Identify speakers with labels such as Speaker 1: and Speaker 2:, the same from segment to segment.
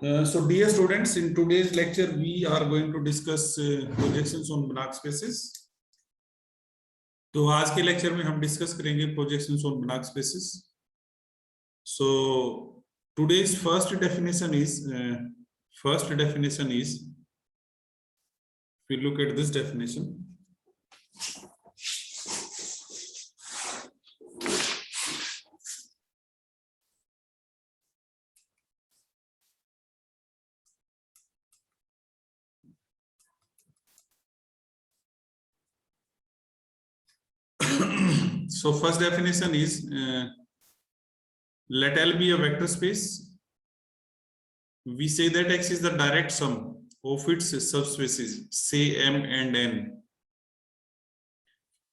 Speaker 1: So dear students, in today's lecture we are going to discuss projections on Banach spaces. तो आज के lecture में हम discuss करेंगे projections on Banach spaces. So today's first definition is if you look at this definition, so first definition is let L be a vector space. We say that X is the direct sum of its subspaces, say M and N.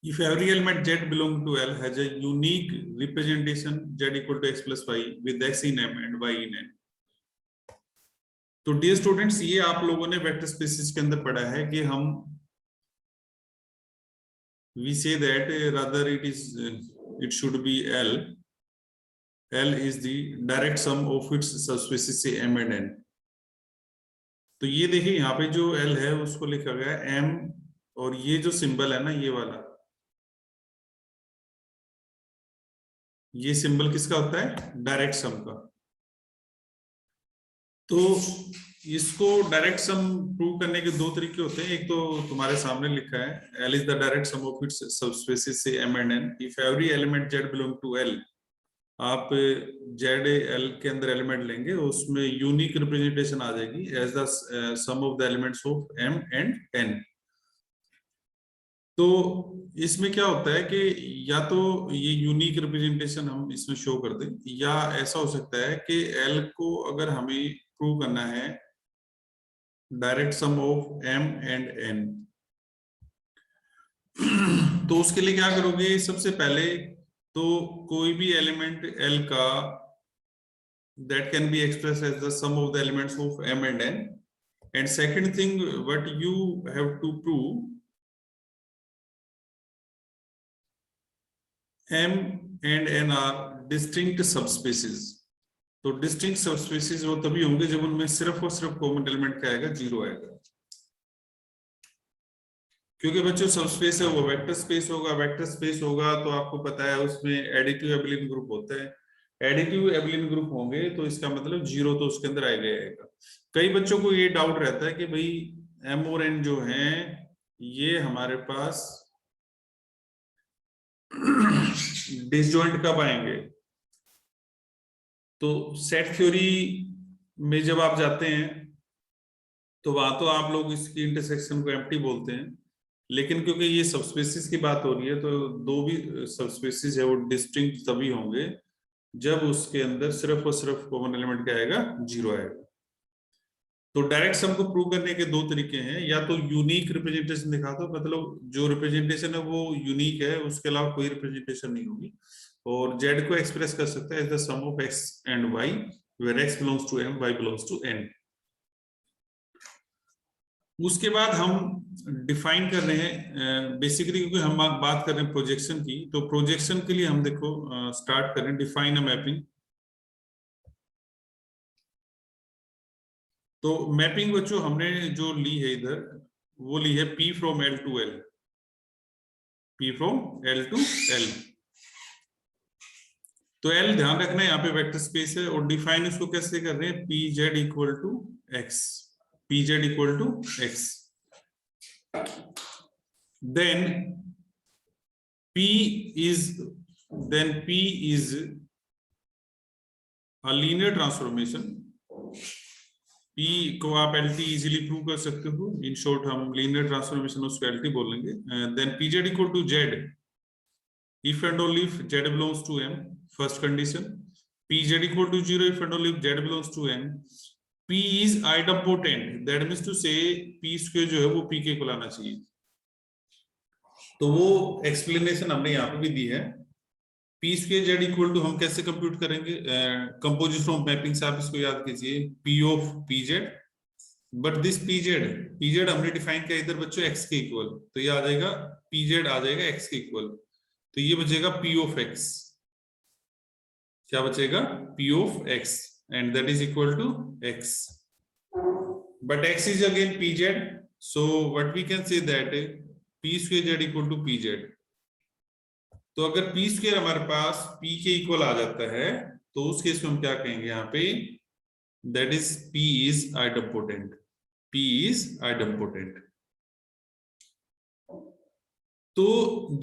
Speaker 1: If every element Z belonging to L has a unique representation Z equal to X plus Y with X in M and Y in N. तो dear students, ये आप लोगों ने vector spaces के अंदर पढ़ा है कि हम we say that rather it should be L is the direct sum of its subspaces say M and N. तो ये देखिए यहाँ पे जो L है उसको लिखा गया है M, और ये जो सिंबल है ना, ये वाला, ये सिंबल किसका होता है? डायरेक्ट सम का। तो इसको डायरेक्ट सम प्रूव करने के दो तरीके होते हैं। एक तो तुम्हारे सामने लिखा है L is the direct sum of its subspaces say M and N if every element Z belong to L. आप Z L के अंदर एलिमेंट लेंगे, उसमें यूनिक रिप्रेजेंटेशन आ जाएगी as the sum of the elements of M and N. तो इसमें क्या होता है कि या तो ये यूनिक रिप्रेजेंटेशन हम इसमें शो कर दें, या ऐसा हो सकता है कि L को अगर हमें प्रूव करना है direct sum of M and N, तो उसके लिए क्या करोगे? सबसे पहले तो कोई भी एलिमेंट L का that can be expressed as the sum of the elements of M and N, and second thing what you have to prove, M and N are distinct subspaces. तो डिस्टिंक्ट सबस्पेसेस वो तभी होंगे जब उनमें सिर्फ और सिर्फ कॉमन एलिमेंट क्या आएगा? जीरो आएगा। क्योंकि बच्चों सबस्पेस है वो वेक्टर स्पेस होगा, वेक्टर स्पेस होगा तो आपको पता है उसमें एडिटिव एबिलियन ग्रुप होता है, एडिटिव एबिलियन ग्रुप होंगे तो इसका मतलब जीरो तो उसके अंदर आएगा। कई बच्चों को ये डाउट रहता है कि भाई M और N जो हैं ये हमारे पास डिसजॉइंट कब आएंगे? तो सेट थ्योरी में जब आप जाते हैं तो वहां तो आप लोग इसकी इंटरसेक्शन को एम्प्टी बोलते हैं, लेकिन क्योंकि ये सबस्पेसिस की बात हो रही है तो दो भी सबस्पेसिस है वो डिस्टिंक्ट तभी होंगे जब उसके अंदर सिर्फ और सिर्फ कॉमन एलिमेंट क्या आएगा? जीरो आएगा। तो डायरेक्ट सम को प्रूव करने के दो तरीके हैं, या तो यूनिक रिप्रेजेंटेशन दिखा दो, मतलब जो रिप्रेजेंटेशन है वो यूनिक है, उसके अलावा कोई रिप्रेजेंटेशन नहीं होगी, और Z को एक्सप्रेस कर सकता है as the sum of X and Y where X belongs to M, Y belongs to N। उसके बाद हम डिफाइन कर रहे हैं बेसिकली, क्योंकि हम बात कर रहे हैं प्रोजेक्शन की, तो प्रोजेक्शन के लिए हम देखो स्टार्ट करें डिफाइन अ मैपिंग। तो मैपिंग बच्चों हमने जो ली है इधर वो ली है P from L to L, P from L to L। तो L ध्यान रखना है यहाँ पे वेक्टर स्पेस है, और डिफाइन इसको कैसे कर रहे हैं? PZ equal to X, PZ equal to X। then P is a linear transformation। P को आप LT इजीली प्रूव कर सकते हो, इन शॉर्ट हम लीनियर ट्रांसफॉर्मेशन उसको LT बोलेंगे। then PZ equal to Z if and only if Z belongs to M, first condition। PZ equal to 0 if and only if Z belongs to M। P is idempotent, that means to say P square जो है वो P के equal आना चाहिए। तो वो explanation हमने यहाँ पे भी दी है। P square Z equal to हम कैसे कंप्यूट करेंगे? कंपोजिशन ऑफ मैपिंग से आप इसको याद कीजिए, P of PZ, but this PZ हमने डिफाइन किया इधर बच्चों X के इक्वल, तो ये आ जाएगा PZ आ जाएगा X के इक्वल, तो ये बचेगा P of X। क्या बचेगा? P of X। and that is equal to x. But x is again pz. So what we can say that p square z equal to pz. तो अगर p square हमारे पास p के equal आ जाता है तो उस केस में हम क्या कहेंगे यहाँ पे, that is p is idempotent. p is idempotent. तो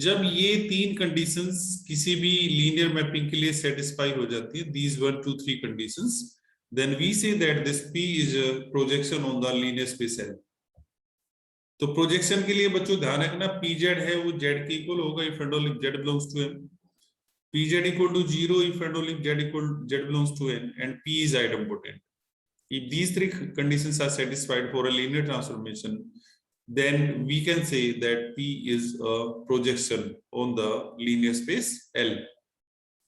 Speaker 1: जब ये तीन कंडीशंस किसी भी लीनियर मैपिंग के लिए सेटिस्फाई हो जाती है, these 1 2 3 conditions, then we say that this p is a projection on the linear space L. तो प्रोजेक्शन के लिए बच्चों ध्यान रखना, pz है वो z के इक्वल होगा if and only z belongs to m. pz equal to 0 if and only z belongs to n, and p is idempotent. If these three conditions are satisfied for a linear transformation, then we can say that p is a projection on the linear space L.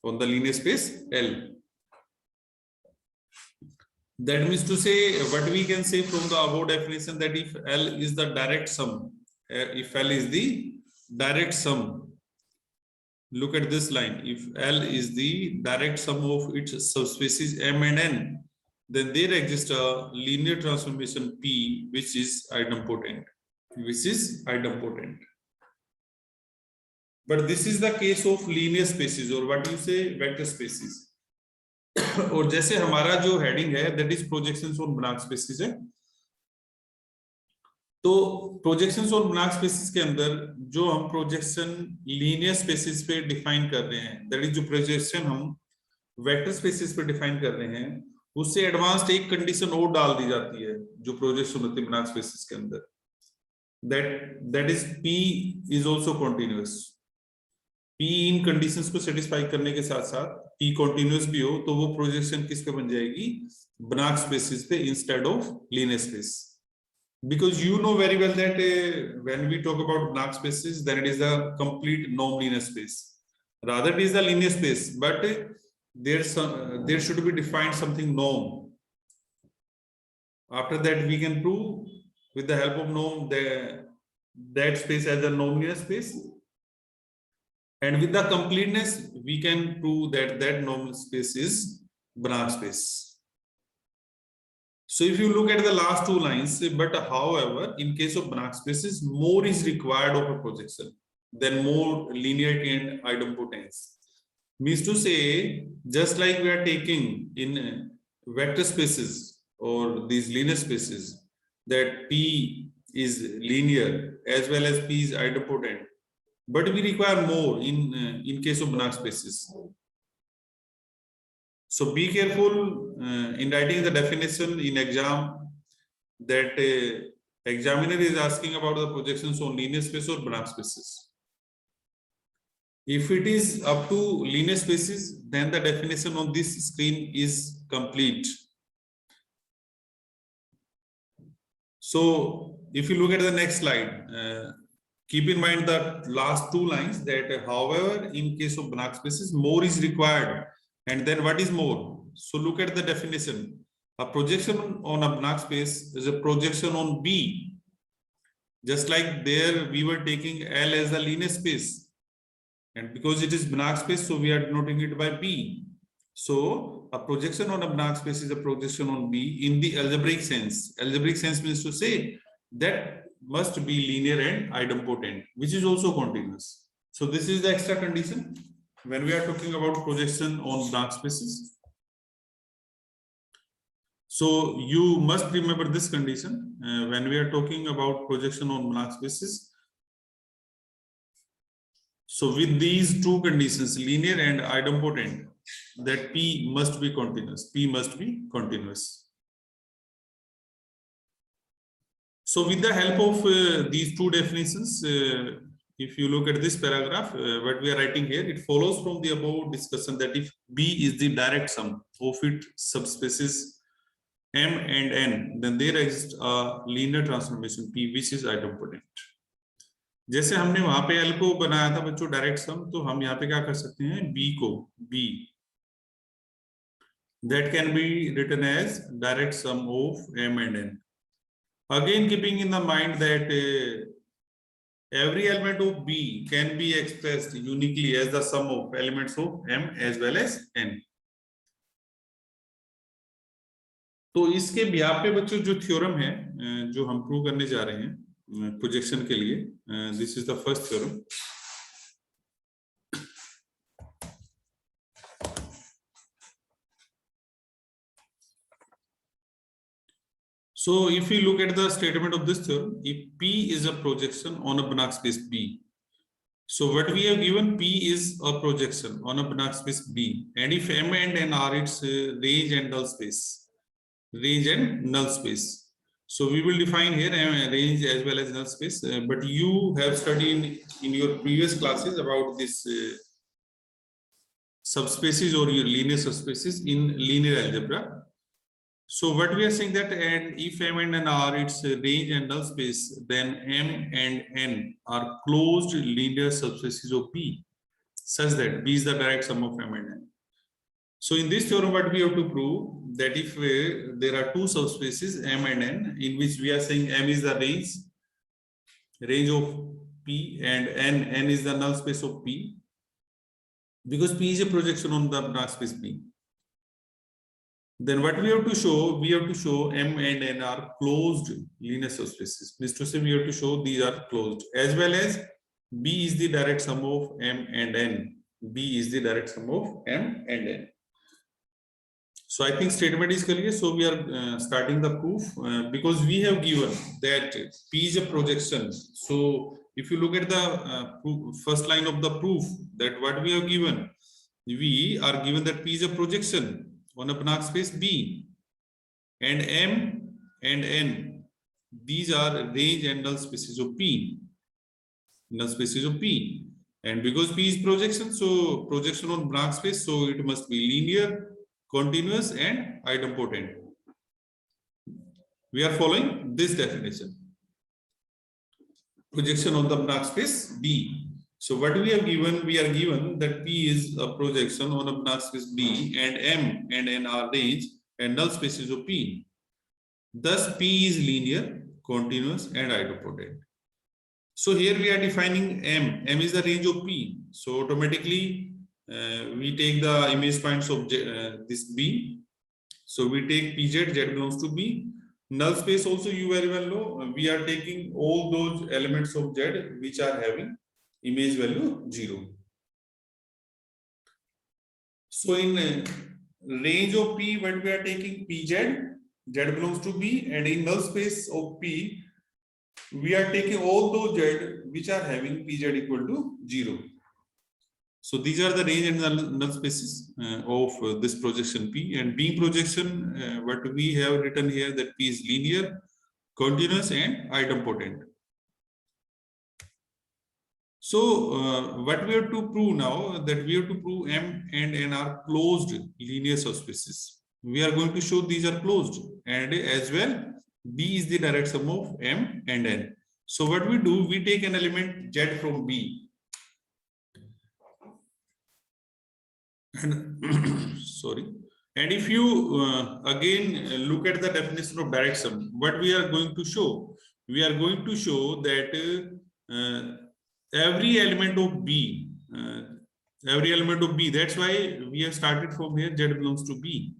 Speaker 1: On the linear space L. That means to say, what we can say from the above definition, that if L is the direct sum, if L is the direct sum, look at this line, if L is the direct sum of its subspaces M and N, then there exists a linear transformation P which is idempotent, which is idempotent. But this is the case of linear spaces, or what you say, vector spaces. और जैसे हमारा जो heading है that is projections on बनाक spaces है, तो projections on बनाक spaces के अंदर जो हम प्रोजेक्शन लीनियर स्पेसेस पे डिफाइन कर रहे हैं, दैट इज जो प्रोजेक्शन हम वेक्टर स्पेसेस पे डिफाइन कर रहे हैं, उससे एडवांस्ड एक कंडीशन और डाल दी जाती है जो प्रोजेक्शन होती है बनाक स्पेसेस के अंदर, that is P is also continuous. P in conditions को सेटिस्फाई करने के साथ साथ P कंटीन्यूअस भी हो तो वो प्रोजेक्शन किस पे बन जाएगी, बनाक स्पेसेस पे instead of linear space. Because you know very well that when we talk about Banach spaces, then it is a complete non-linear space. Rather, it is a linear space, but there should be defined something norm. After that, we can prove with the help of norm that space as a non-linear space. And with the completeness, we can prove that that normal space is Banach space. So if you look at the last two lines, but however, in case of Banach spaces, more is required of a projection than more linearity and idempotence. Means to say, just like we are taking in vector spaces or these linear spaces, that P is linear as well as P is idempotent. But we require more in case of Banach spaces. So be careful in writing the definition in exam, that examiner is asking about the projections on linear space or Banach spaces. If it is up to linear spaces, then the definition on this screen is complete. So if you look at the next slide, keep in mind the last two lines, that however, in case of Banach spaces, more is required. And then what is more? So look at the definition. A projection on a Banach space is a projection on B. Just like there we were taking L as a linear space. And because it is Banach space, so we are denoting it by B. So a projection on a Banach space is a projection on B in the algebraic sense. Algebraic sense means to say that must be linear and idempotent, which is also continuous. So this is the extra condition when we are talking about projection on Banach spaces. So you must remember this condition when we are talking about projection on Banach spaces. So with these two conditions, linear and idempotent, that P must be continuous. P must be continuous. So with the help of these two definitions, if you look at this paragraph, what we are writing here, it follows from the above discussion that if B is the direct sum of its subspaces M and N, then there exists a linear transformation P which is idempotent. जैसे हमने वहां पे L को बनाया था बच्चों direct sum, तो हम यहाँ पे क्या कर सकते हैं, B को B that can be written as direct sum of M and N. Again, keeping in the mind that every element of B can be expressed uniquely as the sum of elements of M as well as N. तो इसके behalf पे बच्चों जो theorem है जो हम prove करने जा रहे हैं प्रोजेक्शन के लिए, this is the first theorem. So if you look at the statement of this theorem, if P is a projection on a Banach space B, so what we have given, P is a projection on a Banach space B, and if M and N are its range and null space, range and null space. So we will define here range as well as null space, but you have studied in your previous classes about this subspaces or your linear subspaces in linear algebra. So what we are saying that, and if M and N are its range and null space, then M and N are closed linear subspaces of P, such that B is the direct sum of M and N. So in this theorem, what we have to prove that if there are two subspaces M and N, in which we are saying M is the range of P, and N is the null space of P, because P is a projection on the Banach space B. Then what we have to show M and N are closed linear subspaces. Means to say we have to show these are closed, as well as B is the direct sum of M and N. B is the direct sum of M and N. So I think statement is clear. So we are starting the proof because we have given that P is a projection. So if you look at the first line of the proof, that what we have given, we are given that P is a projection on a Banach space B, and M and N, these are range and null spaces of P, null spaces of P. And because P is projection, so projection on Banach space, so it must be linear, continuous, and idempotent. We are following this definition. Projection on the Banach space B. So what we are given that P is a projection on a Banach space B, and M and N are range and null spaces of P. Thus P is linear, continuous, and idempotent. So here we are defining M. M is the range of P. So automatically we take the image points of this B. So we take PZ, Z belongs to B. Null space also you very well know. We are taking all those elements of Z which are having image value 0. So in range of P, what we are taking PZ, Z belongs to B, and in null space of P, we are taking all those Z which are having PZ equal to 0. So these are the range and null spaces of this projection P, and being projection, what we have written here that P is linear, continuous, and idempotent. So what we have to prove now, that we have to prove M and N are closed linear subspaces. We are going to show these are closed, and as well B is the direct sum of M and N. So what we do, we take an element Z from B, and sorry, and if you again look at the definition of direct sum, what we are going to show, we are going to show that every element of B, that's why we have started from here, Z belongs to B.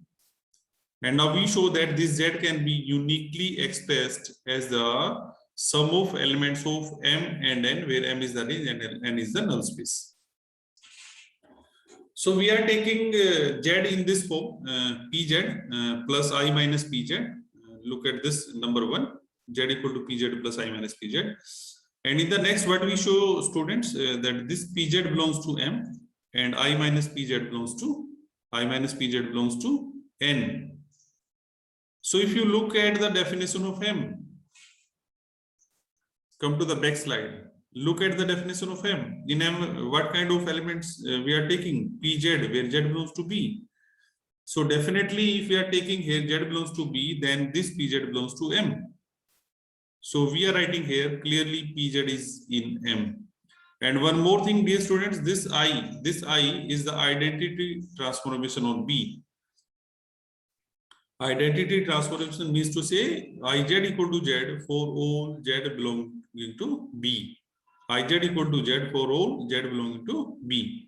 Speaker 1: And now we show that this Z can be uniquely expressed as the sum of elements of M and N, where M is the range and N is the null space. So we are taking Z in this form, PZ plus I minus PZ. Look at this number 1, Z equal to PZ plus I minus PZ. And in the next, what we show students that this PZ belongs to M, and I minus PZ belongs to N. So if you look at the definition of M, come to the back slide. Look at the definition of M. In M, what kind of elements we are taking? PZ, where Z belongs to B. So definitely, if we are taking here Z belongs to B, then this PZ belongs to M. So we are writing here clearly PZ is in M. And one more thing, dear students, this I is the identity transformation on B. Identity transformation means to say IZ equal to Z for all Z belonging to B. IZ equal to Z for all Z belonging to B.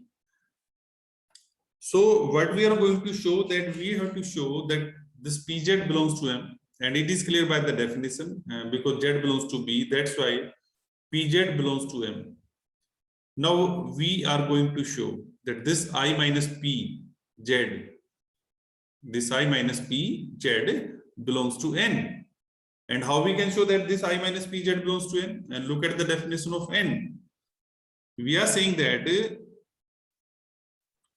Speaker 1: So what we are going to show, that we have to show that this Pz belongs to M, and it is clear by the definition because Z belongs to B. That's why Pz belongs to M. Now we are going to show that this I minus Pz, this I minus Pz belongs to N. And how we can show that this I minus Pz belongs to N? And look at the definition of N. We are saying that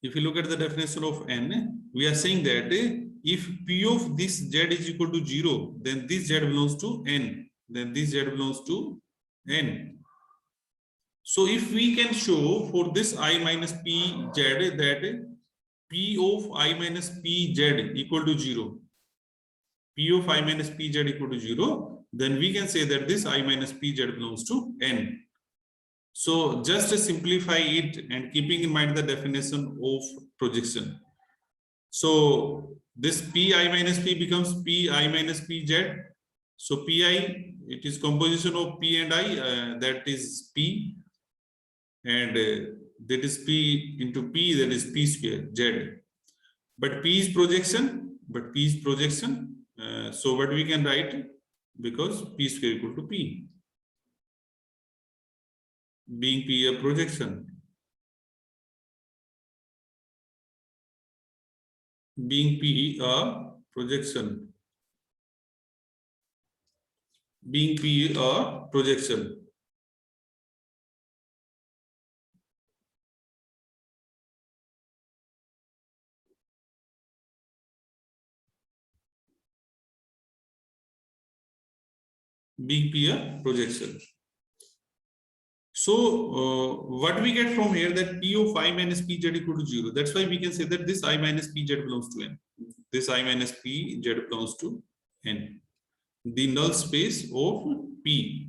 Speaker 1: if you look at the definition of N, we are saying that if P of this Z is equal to 0, then this Z belongs to N. Then this Z belongs to N. So if we can show for this I minus Pz that P of I minus Pz equal to 0, P of I minus Pz equal to 0, then we can say that this I minus Pz belongs to N. So just to simplify it and keeping in mind the definition of projection. So this Pi minus P becomes Pi minus Pz. So Pi, it is composition of P and I, that is P, and that is P into P, that is P square Z. But P is projection, so what we can write, because P square equal to P, being P a projection, being P a projection, being P a projection. Being P a projection. So what we get from here, that P of I minus Pz equal to 0. That's why we can say that this I minus Pz belongs to N. This I minus Pz belongs to N. The null space of P.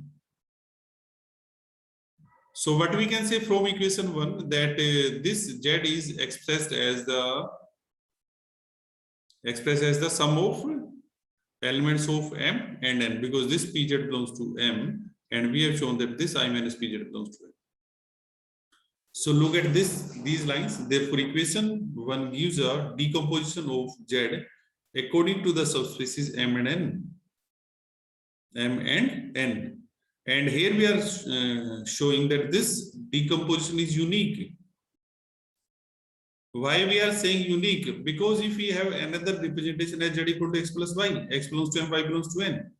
Speaker 1: So what we can say from equation 1, that this Z is expressed as the sum of elements of M and N, because this Pz belongs to M, and we have shown that this I minus Pz belongs to M. So look at these lines. Therefore, equation 1 gives a decomposition of Z according to the subspecies M and N. And here we are showing that this decomposition is unique. Why we are saying unique? Because if we have another representation as Z equal to X plus Y, X belongs to M, Y belongs to N.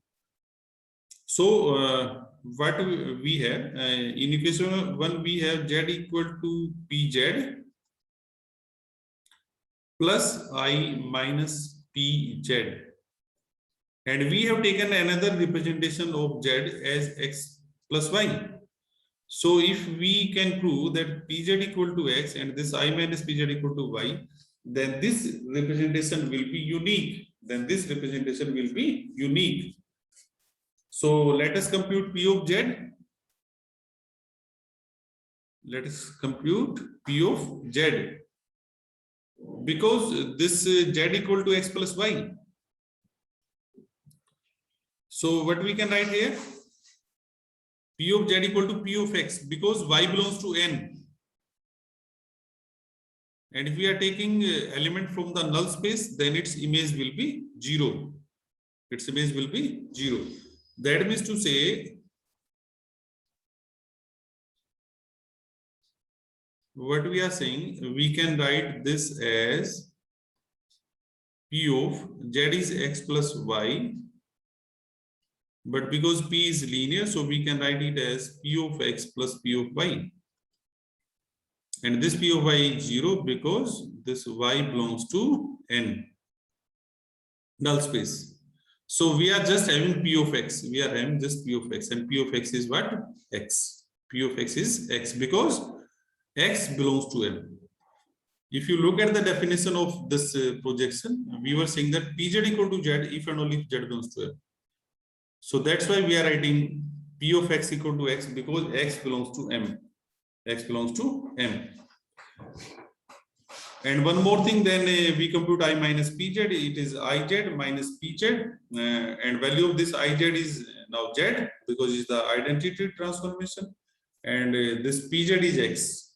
Speaker 1: So what we have in equation 1, we have Z equal to Pz plus I minus Pz. And we have taken another representation of Z as X plus Y. So if we can prove that Pz equal to X and this I minus Pz equal to Y, then this representation will be unique. So let us compute P of Z. Let us compute P of Z. Because this Z equal to X plus Y. So what we can write here? P of Z equal to P of X, because Y belongs to N. And if we are taking element from the null space, then its image will be 0. Its image will be 0. That means to say, what we are saying, we can write this as P of Z is X plus Y. But because P is linear, so we can write it as P of X plus P of Y. And this P of Y is 0 because this Y belongs to N, null space. So we are just having P of X. We are having just P of X. And P of X is what? X. P of X is X because X belongs to M. If you look at the definition of this projection, we were saying that Pz equal to Z if and only if Z belongs to M. So that's why we are writing P of X equal to X, because X belongs to M. X belongs to M. And one more thing, then we compute I minus Pz. It is Iz minus Pz, and value of this Iz is now Z because it's the identity transformation, and this Pz is X.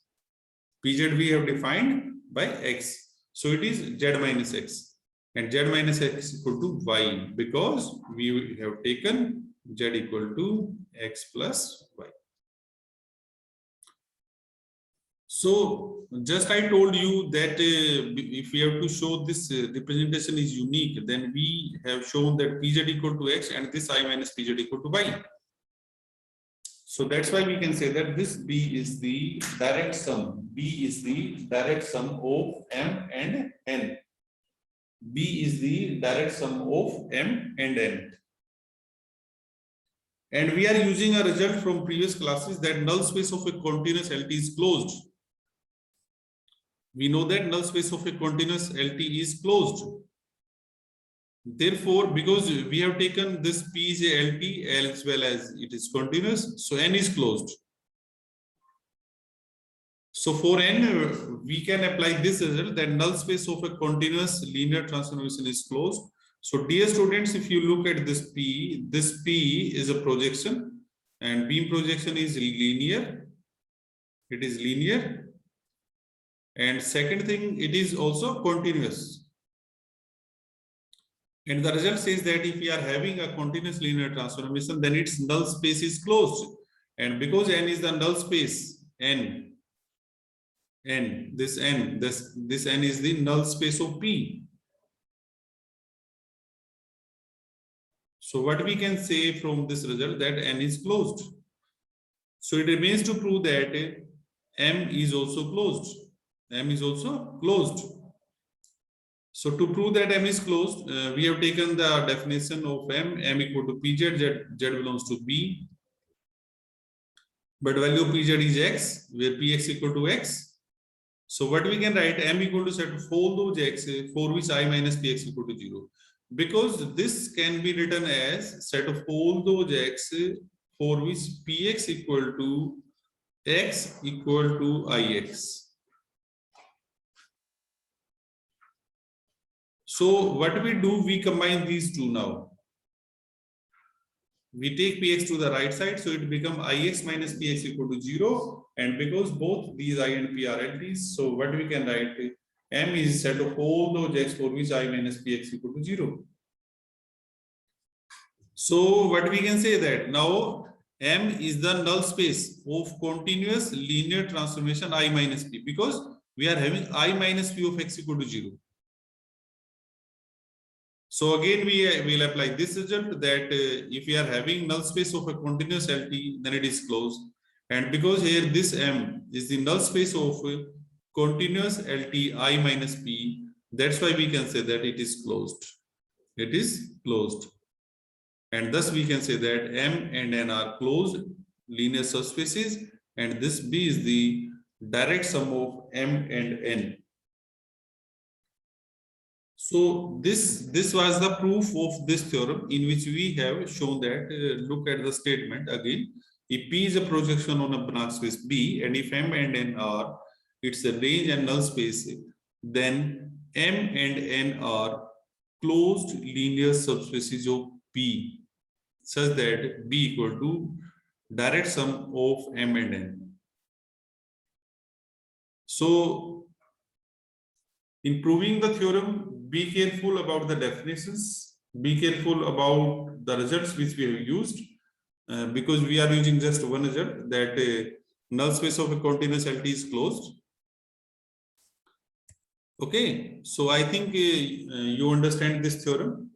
Speaker 1: Pz we have defined by X, so it is Z minus X. and z minus x equal to y, because we have taken z equal to x plus y. So just I told you that if we have to show this representation is unique, then we have shown that pz equal to x and this I minus pz equal to y. So that's why we can say that this B is the direct sum. B is the direct sum of M and N. B is the direct sum of M and N. And we are using a result from previous classes that null space of a continuous LT is closed. We know that null space of a continuous LT is closed. Therefore, because we have taken this P is a LT as well as it is continuous, so N is closed. So for N, we can apply this result that null space of a continuous linear transformation is closed. So dear students, if you look at this P is a projection and beam projection is linear. It is linear. And second thing, it is also continuous. And the result says that if we are having a continuous linear transformation, then its null space is closed. And because N is the null space, this N is the null space of P. So what we can say from this result that N is closed. So it remains to prove that M is also closed. M is also closed. So to prove that M is closed, we have taken the definition of M equal to Pz, Z belongs to B. But value of Pz is X, where Px equal to X. So what we can write, M equal to set of all those X for which I minus Px equal to 0. Because this can be written as set of all those X for which Px equal to X equal to Ix. So what we do, we combine these two now. We take Px to the right side, so it becomes Ix minus Px equal to 0. And because both these I and P are LTs, so what we can write, M is set of all those X for which I minus Px equal to 0. So what we can say that now M is the null space of continuous linear transformation I minus P, because we are having I minus P of X equal to 0. So again, we will apply this result that if we are having null space of a continuous LT, then it is closed. And because here this M is the null space of continuous LT I minus P, that's why we can say that it is closed. It is closed. And thus we can say that M and N are closed linear subspaces, and this B is the direct sum of M and N. So this was the proof of this theorem, in which we have shown that, look at the statement again. If P is a projection on a Banach space B, and if M and N are its a range and null space, then M and N are closed linear subspaces of P, such that B equal to direct sum of M and N. So in proving the theorem, be careful about the definitions, be careful about the results which we have used, because we are using just one result, that null space of a continuous LT is closed. Okay, so I think you understand this theorem.